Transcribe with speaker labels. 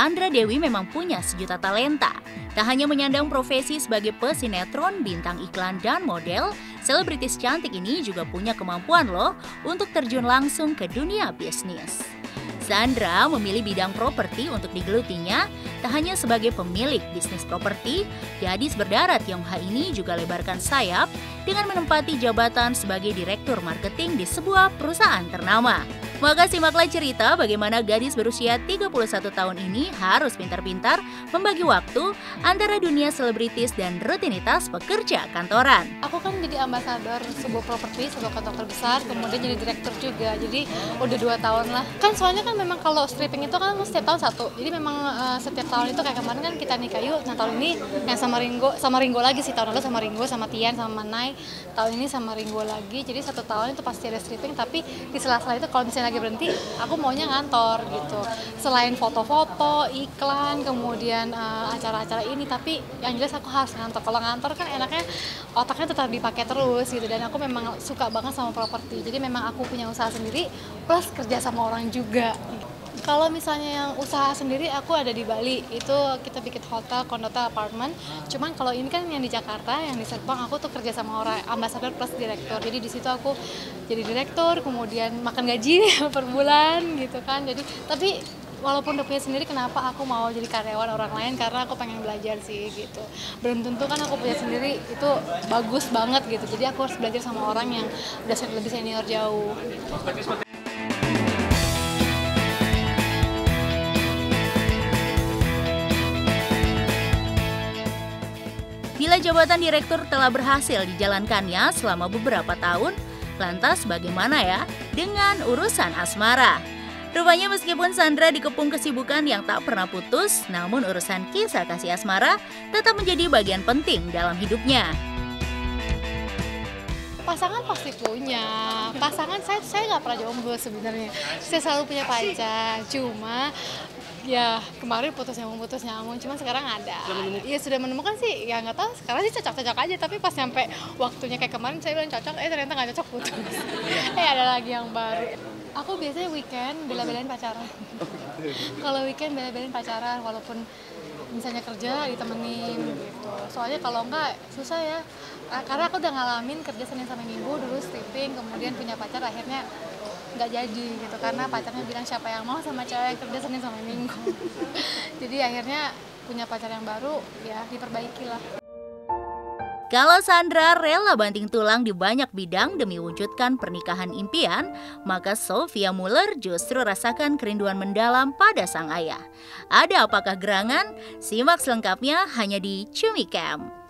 Speaker 1: Sandra Dewi memang punya sejuta talenta. Tak hanya menyandang profesi sebagai pesinetron, bintang iklan, dan model, selebritis cantik ini juga punya kemampuan loh untuk terjun langsung ke dunia bisnis. Sandra memilih bidang properti untuk digelutinya. Tak hanya sebagai pemilik bisnis properti, gadis berdarah Tionghoa ini juga lebarkan sayap dengan menempati jabatan sebagai direktur marketing di sebuah perusahaan ternama. Maka simaklah cerita bagaimana gadis berusia 31 tahun ini harus pintar-pintar membagi waktu antara dunia selebritis dan rutinitas pekerja kantoran.
Speaker 2: Aku kan jadi ambasador sebuah properti, sebuah kantor terbesar, kemudian jadi direktur juga. Jadi udah 2 tahun lah. Kan soalnya kan memang kalau stripping itu kan setiap tahun satu. Jadi memang setiap tahun itu kayak kemarin kan kita nikah yuk. Nah tahun ini yang sama Ringo lagi sih. Tahun lalu sama Ringo, sama Tian, sama Manai. Tahun ini sama Ringo lagi. Jadi 1 tahun itu pasti ada stripping. Tapi di sela-sela itu kalau misalnya lagi berhenti, aku maunya ngantor gitu. Selain foto-foto, iklan, kemudian acara-acara ini, tapi yang jelas aku harus ngantor. Kalau ngantor kan enaknya otaknya tetap dipakai terus gitu. Dan aku memang suka banget sama properti. Jadi memang aku punya usaha sendiri plus kerja sama orang juga. Kalau misalnya yang usaha sendiri, aku ada di Bali, itu kita bikin hotel, kondotel, apartemen. Cuman kalau ini kan yang di Jakarta, yang di Serpong, aku tuh kerja sama orang ambasador plus direktur. Jadi di situ aku jadi direktur, kemudian makan gaji per bulan gitu kan. Jadi tapi walaupun udah punya sendiri, kenapa aku mau jadi karyawan orang lain? Karena aku pengen belajar sih gitu. Belum tentu kan aku punya sendiri itu bagus banget gitu. Jadi aku harus belajar sama orang yang udah lebih senior jauh.
Speaker 1: Bila jabatan direktur telah berhasil dijalankannya selama beberapa tahun, lantas bagaimana ya dengan urusan asmara? Rupanya meskipun Sandra dikepung kesibukan yang tak pernah putus, namun urusan kisah kasih asmara tetap menjadi bagian penting dalam hidupnya.
Speaker 2: Pasangan pasti punya. Pasangan saya nggak pernah jomblo sebenarnya. Saya selalu punya pacar. Cuma ya kemarin putus nyambung, cuma sekarang ada. Sudah menemukan sih, ya nggak tahu. Sekarang sih cocok aja, tapi pas nyampe waktunya kayak kemarin saya bilang cocok, ternyata nggak cocok, putus. Ada lagi yang baru. Aku biasanya weekend bela-belain pacaran. Kalau weekend bela-belain pacaran, walaupun misalnya kerja ditemenin gitu. Soalnya kalau enggak susah ya. Karena aku udah ngalamin kerja Senin sampai Minggu dulu stripping, kemudian punya pacar akhirnya nggak jadi gitu karena pacarnya bilang siapa yang mau sama cewek yang kerja Senin sampai Minggu. Jadi akhirnya punya pacar yang baru ya diperbaiki lah.
Speaker 1: Kalau Sandra rela banting tulang di banyak bidang demi wujudkan pernikahan impian, maka Sophia Muller justru rasakan kerinduan mendalam pada sang ayah. Ada apakah gerangan? Simak selengkapnya hanya di Cumi Camp.